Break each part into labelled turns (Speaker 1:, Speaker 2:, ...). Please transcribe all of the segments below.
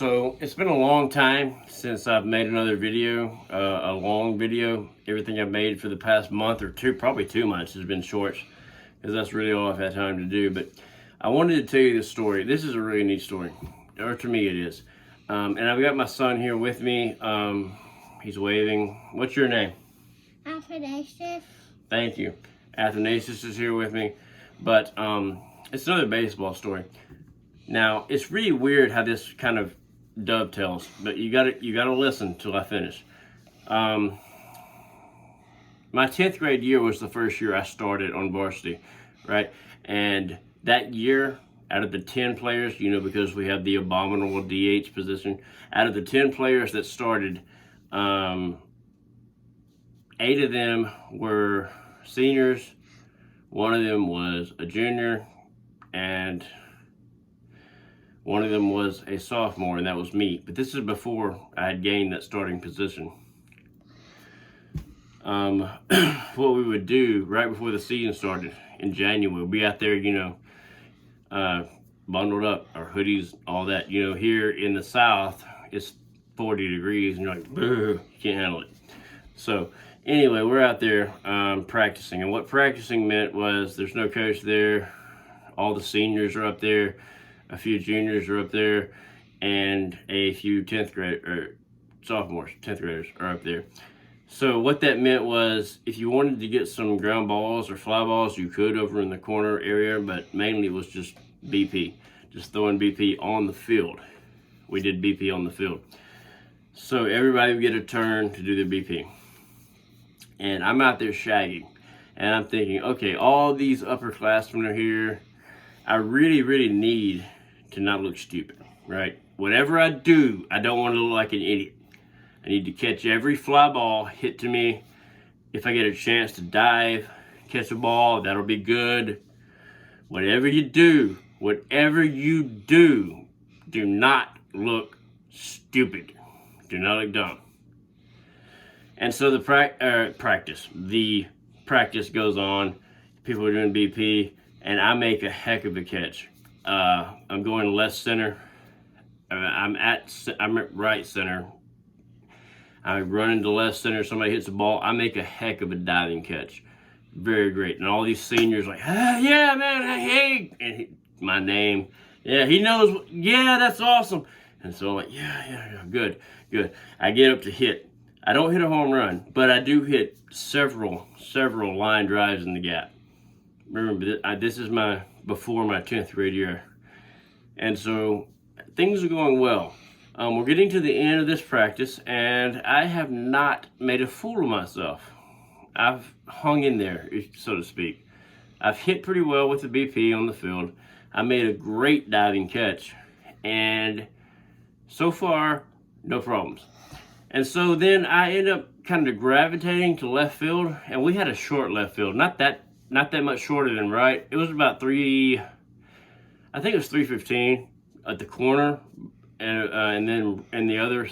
Speaker 1: So it's been a long time since I've made another video, a long video. Everything I've made for the past month or two, probably 2 months, has been shorts because that's really all I've had time to do. But I wanted to tell you this story. This is a really neat story, or to me it is. And I've got my son here with me. He's waving. What's your name?
Speaker 2: Athanasius.
Speaker 1: Thank you. Athanasius is here with me. But it's another baseball story. Now, it's really weird how this kind of dovetails, but you gotta listen till I finish. My 10th grade year was the first year I started on varsity, right? And that year, out of the 10 players, because we have the abominable DH position, out of the 10 players that started, 8 of them were seniors, 1 of them was a junior, and 1 of them was a sophomore, and that was me. But this is before I had gained that starting position. What we would do right before the season started in January, we'd be out there, bundled up, our hoodies, all that. Here in the South, it's 40 degrees, and you're like, boo, you can't handle it. So anyway, we're out there practicing. And what practicing meant was there's no coach there. All the seniors are up there. A few juniors are up there, and a few 10th grade or sophomores, 10th graders are up there. So what that meant was if you wanted to get some ground balls or fly balls, you could over in the corner area, but mainly it was just BP, just throwing BP on the field. We did BP on the field. So everybody would get a turn to do their BP. And I'm out there shagging, and I'm thinking, okay, all these upperclassmen are here. I really, really need to not look stupid, right? Whatever I do, I don't want to look like an idiot. I need to catch every fly ball hit to me. If I get a chance to dive, catch a ball, that'll be good. Whatever you do, do not look stupid. Do not look dumb. And so the practice goes on. People are doing BP, and I make a heck of a catch. I'm going left center. I'm at right center. I run into left center. Somebody hits the ball. I make a heck of a diving catch. Very great. And all these seniors like, yeah, man, hey, and my name. Yeah, he knows. Yeah, that's awesome. And so I'm like, yeah, good. I get up to hit. I don't hit a home run, but I do hit several line drives in the gap. Remember, this is before my 10th grade year. And so things are going well. We're getting to the end of this practice, and I have not made a fool of myself. I've hung in there, so to speak. I've hit pretty well with the BP on the field. I made a great diving catch, and so far, no problems. And so then I end up kind of gravitating to left field, and we had a short left field, not that much shorter than right. It was about I think it was 315 at the corner, and then on the other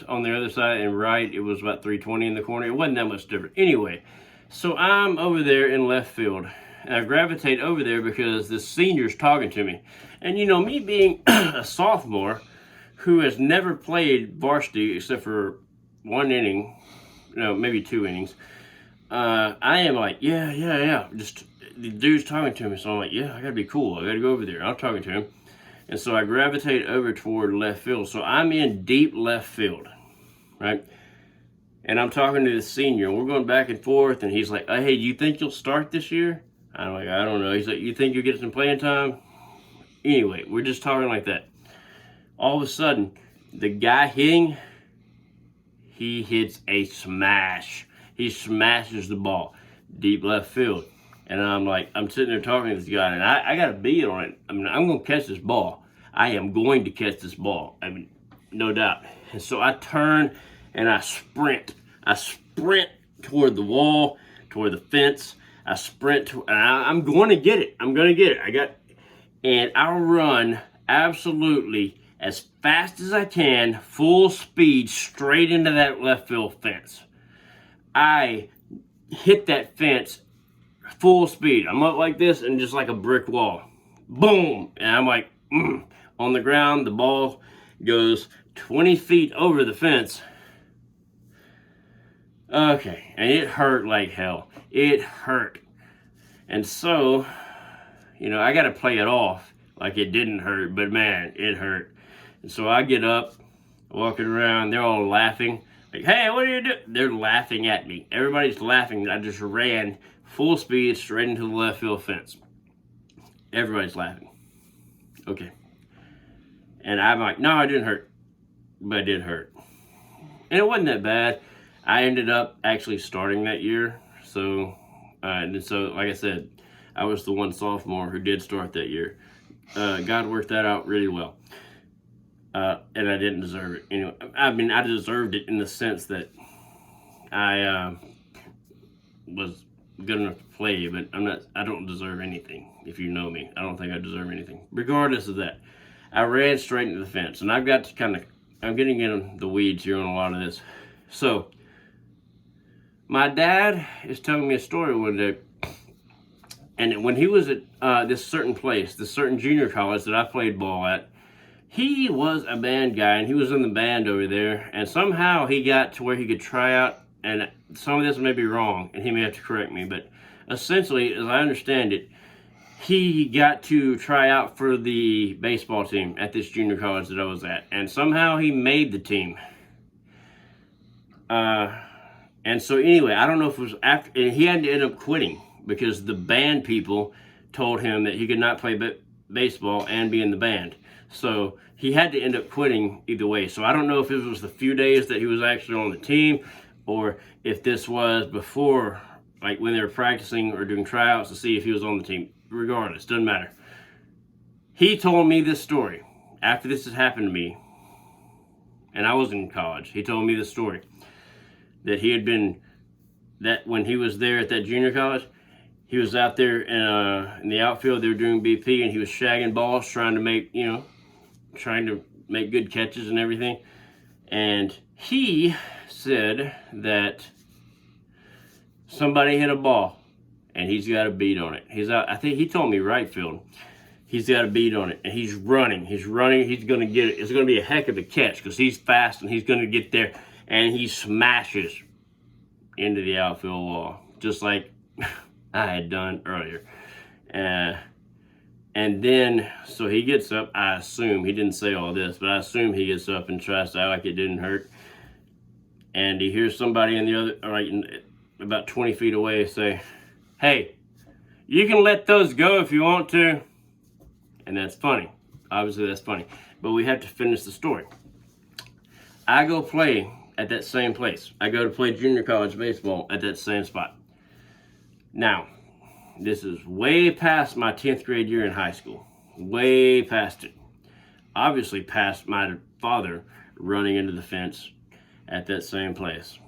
Speaker 1: side and right, it was about 320 in the corner. It wasn't that much different. Anyway, so I'm over there in left field, and I gravitate over there because the senior's talking to me. And me being a sophomore who has never played varsity except for 1 inning, maybe 2 innings, I am like, yeah. Just the dude's talking to me, so I'm like, yeah, I gotta be cool. I gotta go over there. I'm talking to him. And so I gravitate over toward left field. So I'm in deep left field, right? And I'm talking to the senior, and we're going back and forth, and he's like, hey, do you think you'll start this year? I'm like, I don't know. He's like, you think you'll get some playing time? Anyway, we're just talking like that. All of a sudden, the guy hitting, he hits a smash. He smashes the ball deep left field. And I'm sitting there talking to this guy, and I got a beat on it. I'm going to catch this ball. I am going to catch this ball. No doubt. And so I turn and I sprint. I sprint toward the wall, toward the fence. I sprint, and I'm going to get it. And I'll run absolutely as fast as I can, full speed, straight into that left field fence. I hit that fence full speed. I'm up like this and just like a brick wall. Boom! And I'm like, on the ground. The ball goes 20 feet over the fence. Okay, and it hurt like hell. It hurt. And so, I got to play it off like it didn't hurt, but man, it hurt. And so I get up, walking around, they're all laughing. Like, hey, what are you doing? They're laughing at me. Everybody's laughing that I just ran full speed straight into the left field fence. Everybody's laughing. Okay. And I'm like, no, it didn't hurt. But it did hurt. And it wasn't that bad. I ended up actually starting that year. So, like I said, I was the one sophomore who did start that year. God worked that out really well. And I didn't deserve it. I deserved it in the sense that I was good enough to play, but I don't deserve anything. If you know me, I don't think I deserve anything. Regardless of that, I ran straight into the fence, and I'm getting in the weeds here on a lot of this. So, my dad is telling me a story one day, and when he was at this certain place, this certain junior college that I played ball at, he was a band guy, and he was in the band over there, and somehow he got to where he could try out, and some of this may be wrong, and he may have to correct me, but essentially, as I understand it, he got to try out for the baseball team at this junior college that I was at, and somehow he made the team. And so anyway, I don't know if it was after, and he had to end up quitting because the band people told him that he could not play baseball and be in the band. So he had to end up quitting either way. So I don't know if it was the few days that he was actually on the team or if this was before, like when they were practicing or doing tryouts to see if he was on the team. Regardless, doesn't matter. He told me this story after this had happened to me, and I was in college. He told me this story that that when he was there at that junior college, he was out there in the outfield. They were doing BP, and he was shagging balls, trying to make good catches and everything. And he said that somebody hit a ball, and he's got a beat on it. He's out. I think he told me right field. He's got a beat on it, and he's running. He's going to get it. It's going to be a heck of a catch because he's fast, and he's going to get there, and he smashes into the outfield wall, just like I had done earlier. And then, so he gets up, I assume, he didn't say all this, but I assume he gets up and tries to act like it didn't hurt. And he hears somebody in the other, about 20 feet away say, hey, you can let those go if you want to. And that's funny. Obviously, that's funny. But we have to finish the story. I go play at that same place. I go to play junior college baseball at that same spot. Now, this is way past my 10th grade year in high school. Way past it. Obviously past my father running into the fence at that same place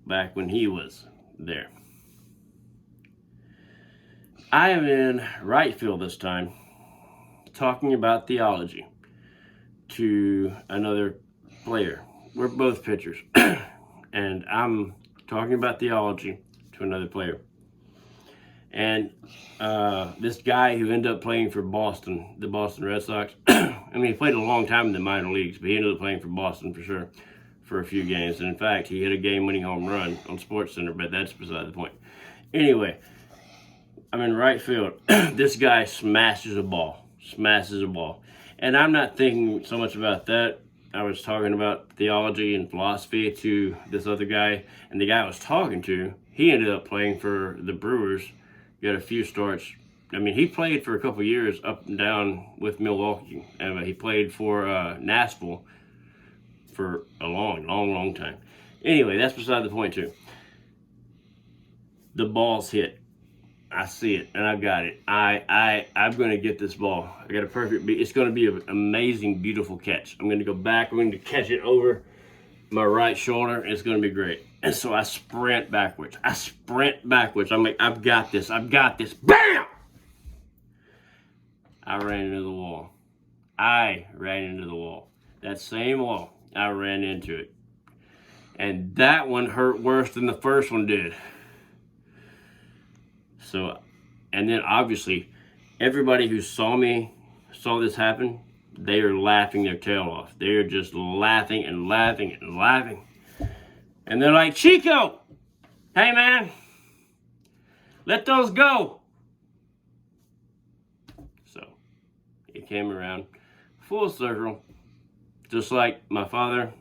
Speaker 1: back when he was there. I am in right field this time, talking about theology to another player. We're both pitchers. And I'm talking about theology to another player. And this guy who ended up playing for Boston, the Boston Red Sox, he played a long time in the minor leagues, but he ended up playing for Boston for sure for a few games. And in fact, he hit a game-winning home run on SportsCenter, but that's beside the point. Anyway, I'm in right field. This guy smashes a ball. And I'm not thinking so much about that. I was talking about theology and philosophy to this other guy. And the guy I was talking to, he ended up playing for the Brewers. Got a few starts. He played for a couple years up and down with Milwaukee. And he played for Nashville for a long time. Anyway, that's beside the point too. The ball's hit. I see it, and I've got it. I'm going to get this ball. I got a perfect beat. It's going to be an amazing, beautiful catch. I'm going to go back. I'm going to catch it over my right shoulder. It's going to be great. And so I sprint backwards. I'm like, I've got this. Bam! I ran into the wall. That same wall, I ran into it. And that one hurt worse than the first one did. So, and then obviously, everybody who saw this happen, they are laughing their tail off. They're just laughing and laughing and laughing. And they're like, Chico, hey man, let those go. So it came around full circle, just like my father.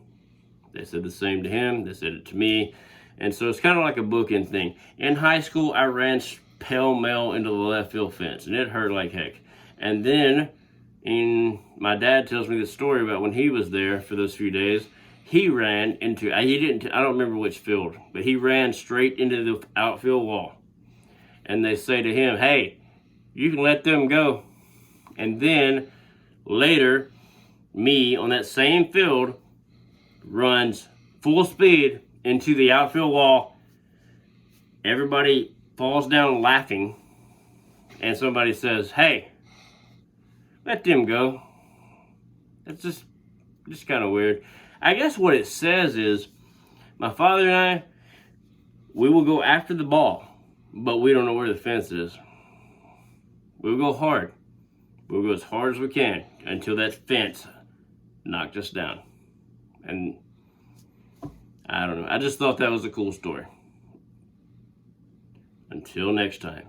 Speaker 1: They said the same to him. They said it to me. And so it's kind of like a bookend thing. In high school, I ran pell-mell into the left field fence, and it hurt like heck. And then, my dad tells me the story about when he was there for those few days. He ran into, I don't remember which field, but he ran straight into the outfield wall. And they say to him, hey, you can let them go. And then, later, me on that same field runs full speed into the outfield wall. Everybody falls down laughing, and somebody says, hey, let them go. It's just kind of weird. I guess what it says is, my father and I, we will go after the ball, but we don't know where the fence is. We'll go hard. We'll go as hard as we can until that fence knocked us down. And I don't know. I just thought that was a cool story. Until next time.